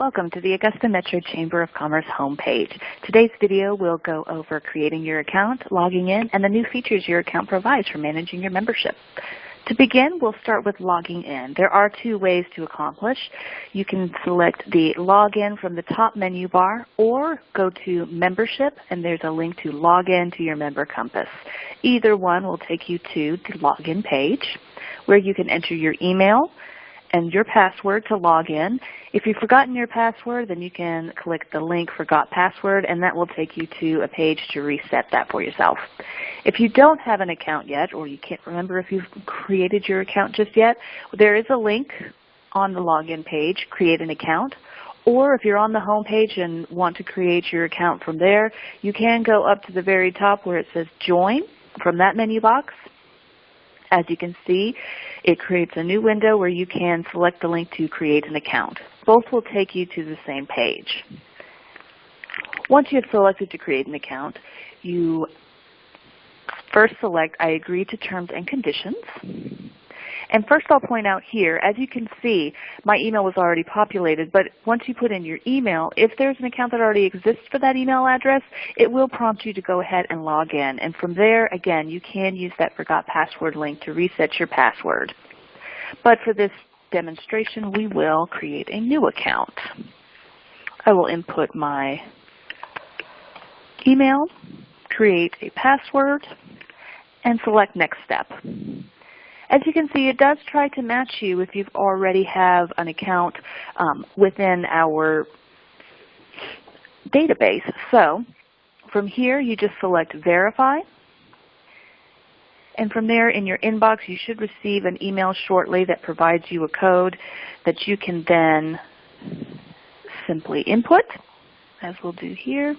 Welcome to the Augusta Metro Chamber of Commerce homepage. Today's video will go over creating your account, logging in, and the new features your account provides for managing your membership. To begin, we'll start with logging in. There are two ways to accomplish. You can select the login from the top menu bar or go to membership and there's a link to log in to your member compass. Either one will take you to the login page where you can enter your email and your password to log in. If you've forgotten your password, then you can click the link Forgot Password, and that will take you to a page to reset that for yourself. If you don't have an account yet, or you can't remember if you've created your account just yet, there is a link on the login page, Create an Account. Or if you're on the home page and want to create your account from there, you can go up to the very top where it says Join from that menu box. As you can see, it creates a new window where you can select the link to create an account. Both will take you to the same page. Once you have selected to create an account, you first select I agree to terms and conditions. And first I'll point out here, as you can see, my email was already populated, but once you put in your email, if there's an account that already exists for that email address, it will prompt you to go ahead and log in. And from there, again, you can use that Forgot Password link to reset your password. But for this demonstration, we will create a new account. I will input my email, create a password, and select Next Step. As you can see, it does try to match you if you already have an account within our database. So from here, you just select Verify. And from there, in your inbox, you should receive an email shortly that provides you a code that you can then simply input, as we'll do here,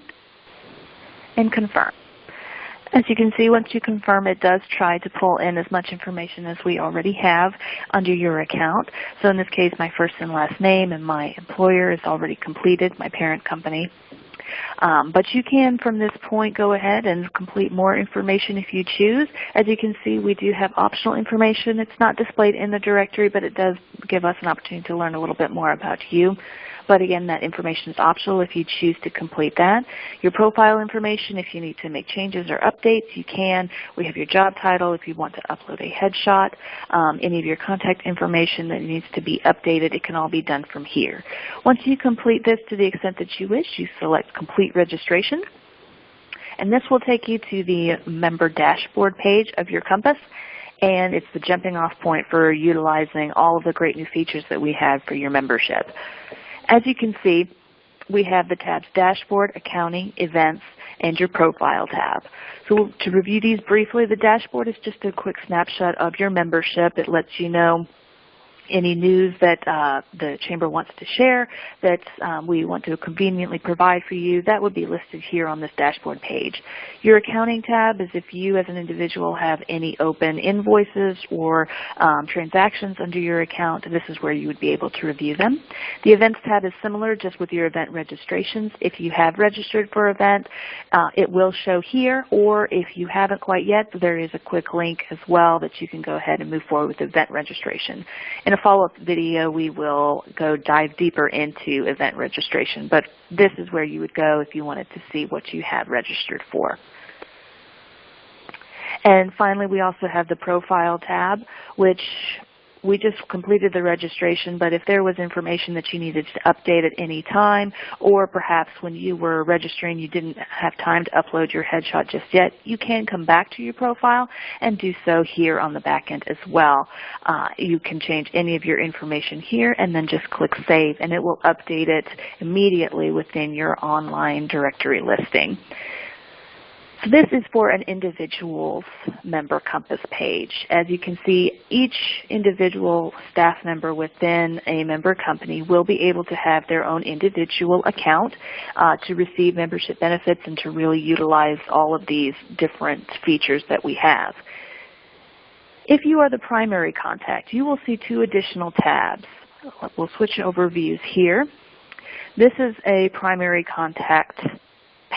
and confirm. As you can see, once you confirm, it does try to pull in as much information as we already have under your account. So in this case, my first and last name and my employer is already completed, my parent company. But you can, from this point, go ahead and complete more information if you choose. As you can see, we do have optional information. It's not displayed in the directory, but it does give us an opportunity to learn a little bit more about you. But again, that information is optional if you choose to complete that. Your profile information, if you need to make changes or updates, you can. We have your job title if you want to upload a headshot. Any of your contact information that needs to be updated, it can all be done from here. Once you complete this to the extent that you wish, you select Complete Registration. And this will take you to the member dashboard page of your Compass. And it's the jumping off point for utilizing all of the great new features that we have for your membership. As you can see, we have the tabs Dashboard, Accounting, Events, and your Profile tab. So to review these briefly, the dashboard is just a quick snapshot of your membership. It lets you know any news that the Chamber wants to share that we want to conveniently provide for you. That would be listed here on this dashboard page. Your Accounting tab is if you as an individual have any open invoices or transactions under your account, this is where you would be able to review them. The Events tab is similar, just with your event registrations. If you have registered for an event, it will show here, or if you haven't quite yet, there is a quick link as well that you can go ahead and move forward with event registration. In a follow-up video, we will dive deeper into event registration, but this is where you would go if you wanted to see what you have registered for. And finally, we also have the Profile tab, which we just completed the registration, but if there was information that you needed to update at any time, or perhaps when you were registering you didn't have time to upload your headshot just yet, you can come back to your profile and do so here on the back end as well. You can change any of your information here and then just click Save, and it will update it immediately within your online directory listing. So this is for an individual's member Compass page. As you can see, each individual staff member within a member company will be able to have their own individual account to receive membership benefits and to really utilize all of these different features that we have. If you are the primary contact, you will see two additional tabs. We'll switch over views here. This is a primary contact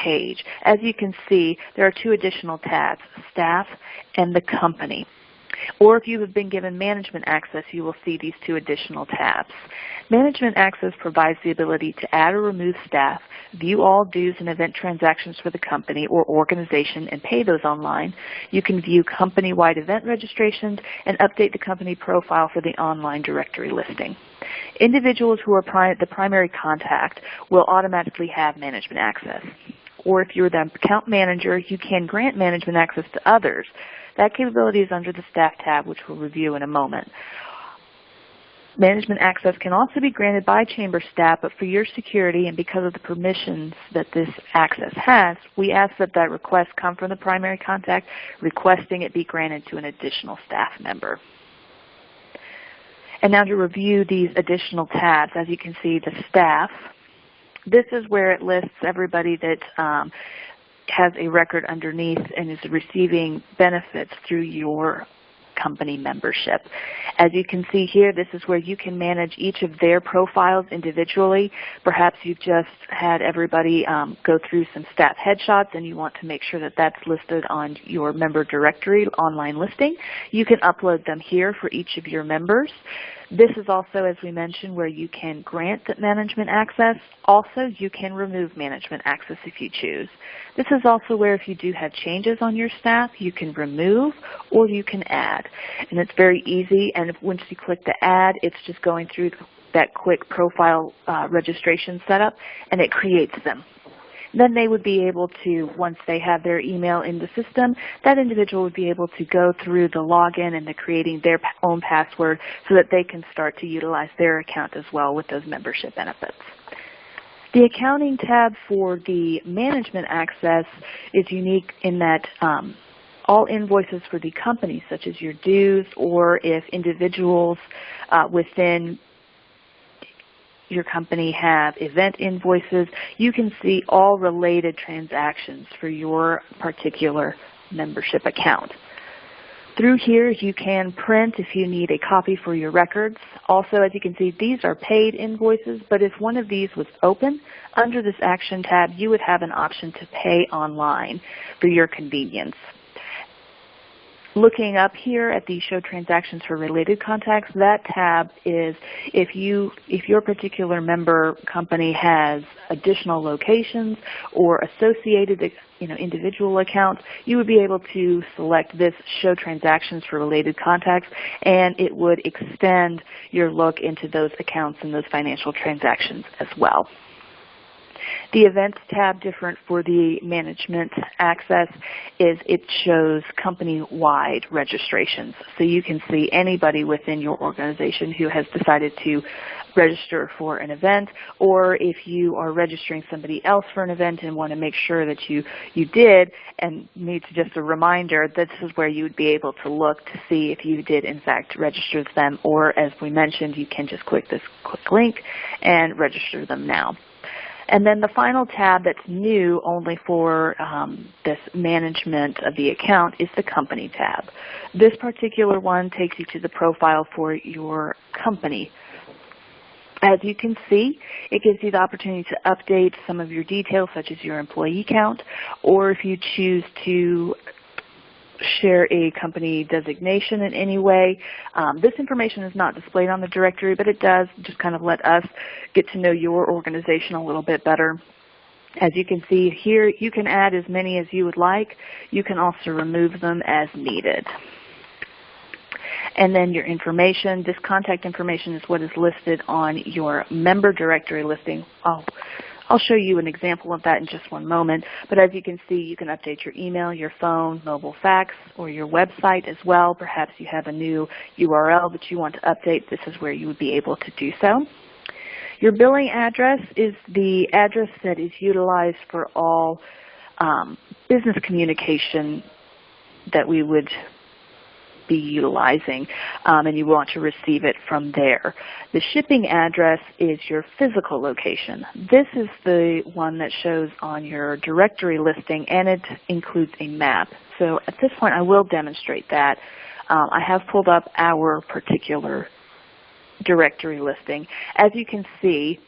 page. As you can see, there are two additional tabs, Staff and the Company. Or if you have been given management access, you will see these two additional tabs. Management access provides the ability to add or remove staff, view all dues and event transactions for the company or organization and pay those online. You can view company-wide event registrations and update the company profile for the online directory listing. Individuals who are the primary contact will automatically have management access. Or if you're the account manager, you can grant management access to others. That capability is under the Staff tab, which we'll review in a moment. Management access can also be granted by Chamber staff, but for your security and because of the permissions that this access has, we ask that that request come from the primary contact, requesting it be granted to an additional staff member. And now to review these additional tabs, as you can see, the staff, this is where it lists everybody that has a record underneath and is receiving benefits through your company membership. As you can see here, this is where you can manage each of their profiles individually. Perhaps you've just had everybody go through some staff headshots and you want to make sure that that's listed on your member directory online listing. You can upload them here for each of your members. This is also, as we mentioned, where you can grant management access. Also, you can remove management access if you choose. This is also where if you do have changes on your staff, you can remove or you can add. And it's very easy, and once you click the add, it's just going through that quick profile registration setup, and it creates them. Then they would be able to, once they have their email in the system, that individual would be able to go through the login and the creating their own password so that they can start to utilize their account as well with those membership benefits. The accounting tab for the management access is unique in that all invoices for the company, such as your dues, or if individuals within your company have event invoices, you can see all related transactions for your particular membership account. Through here, you can print if you need a copy for your records. Also, as you can see, these are paid invoices, but if one of these was open, under this Action tab, you would have an option to pay online for your convenience. Looking up here at the Show Transactions for Related Contacts, that tab is if your particular member company has additional locations or associated individual accounts, you would be able to select this Show Transactions for Related Contacts, and it would extend your look into those accounts and those financial transactions as well. The Events tab, different for the management access, is it shows company-wide registrations. So you can see anybody within your organization who has decided to register for an event, or if you are registering somebody else for an event and want to make sure that you did and need just a reminder, this is where you would be able to look to see if you did in fact register them, or as we mentioned, you can just click this quick link and register them now. And then the final tab that's new only for this management of the account is the Company tab. This particular one takes you to the profile for your company. As you can see, it gives you the opportunity to update some of your details, such as your employee count, or if you choose to share a company designation in any way. This information is not displayed on the directory, but it does just kind of let us get to know your organization a little bit better. As you can see here, you can add as many as you would like. You can also remove them as needed. And then your information, this contact information is what is listed on your member directory listing. I'll show you an example of that in just one moment. But as you can see, you can update your email, your phone, mobile fax, or your website as well. Perhaps you have a new URL that you want to update. This is where you would be able to do so. Your billing address is the address that is utilized for all business communication that we would be utilizing, and you want to receive it from there. The shipping address is your physical location. This is the one that shows on your directory listing, and it includes a map. So at this point, I will demonstrate that. I have pulled up our particular directory listing. As you can see,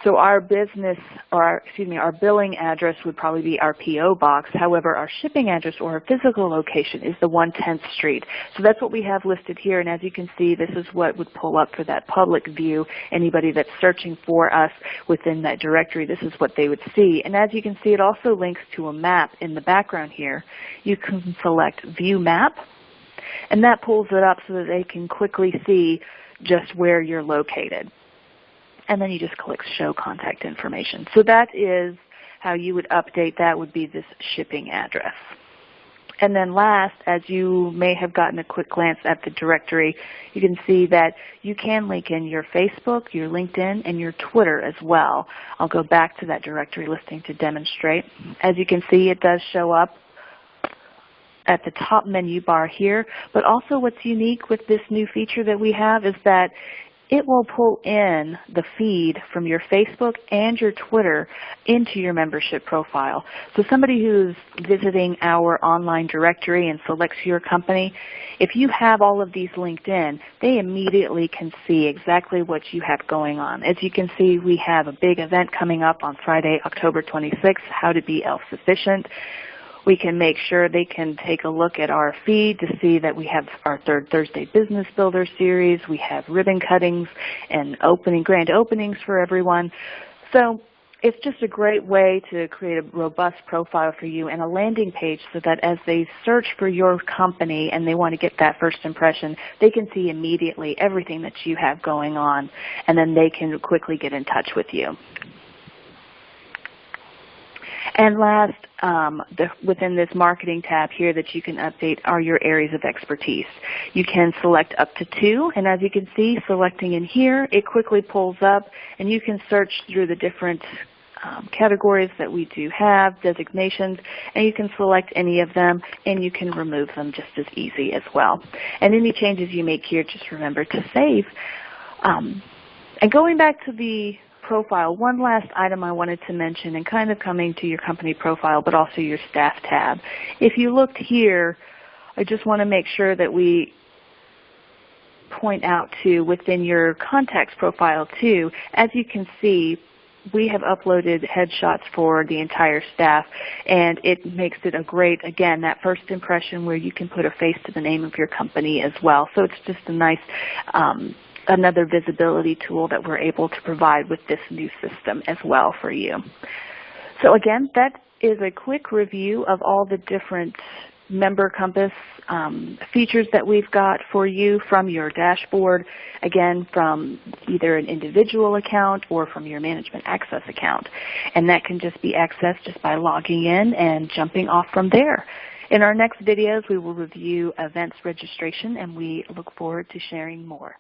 So our business, or our billing address would probably be our P.O. box. However, our shipping address or our physical location is the 110th Street. So that's what we have listed here, and as you can see, this is what would pull up for that public view. Anybody that's searching for us within that directory, this is what they would see. And as you can see, it also links to a map in the background here. You can select View Map, and that pulls it up so that they can quickly see just where you're located. And then you just click Show Contact Information. So that is how you would update that, would be this shipping address. And then last, as you may have gotten a quick glance at the directory, you can see that you can link in your Facebook, your LinkedIn, and your Twitter as well. I'll go back to that directory listing to demonstrate. As you can see, it does show up at the top menu bar here, but also what's unique with this new feature that we have is that it will pull in the feed from your Facebook and your Twitter into your membership profile. So somebody who's visiting our online directory and selects your company, if you have all of these linked in, they immediately can see exactly what you have going on. As you can see, we have a big event coming up on Friday, October 26th, How to Be Self-Sufficient. We can make sure they can take a look at our feed to see that we have our third Thursday Business Builder series. We have ribbon cuttings and grand openings for everyone. So it's just a great way to create a robust profile for you and a landing page so that as they search for your company and they want to get that first impression, they can see immediately everything that you have going on, and then they can quickly get in touch with you. And last, within this marketing tab here that you can update are your areas of expertise. You can select up to 2, and as you can see, selecting in here, it quickly pulls up, and you can search through the different categories that we do have, designations, and you can select any of them, and you can remove them just as easy as well. And any changes you make here, just remember to save. And going back to the profile, one last item I wanted to mention, and kind of coming to your company profile, but also your staff tab. If you looked here, I just want to make sure that we point out too, within your contacts profile too, as you can see, we have uploaded headshots for the entire staff, and it makes it a great, again, that first impression where you can put a face to the name of your company as well. So it's just a nice another visibility tool that we're able to provide with this new system as well for you. So again, that is a quick review of all the different Member Compass features that we've got for you from your dashboard, again, from either an individual account or from your Management Access account. And that can just be accessed just by logging in and jumping off from there. In our next videos, we will review events registration, and we look forward to sharing more.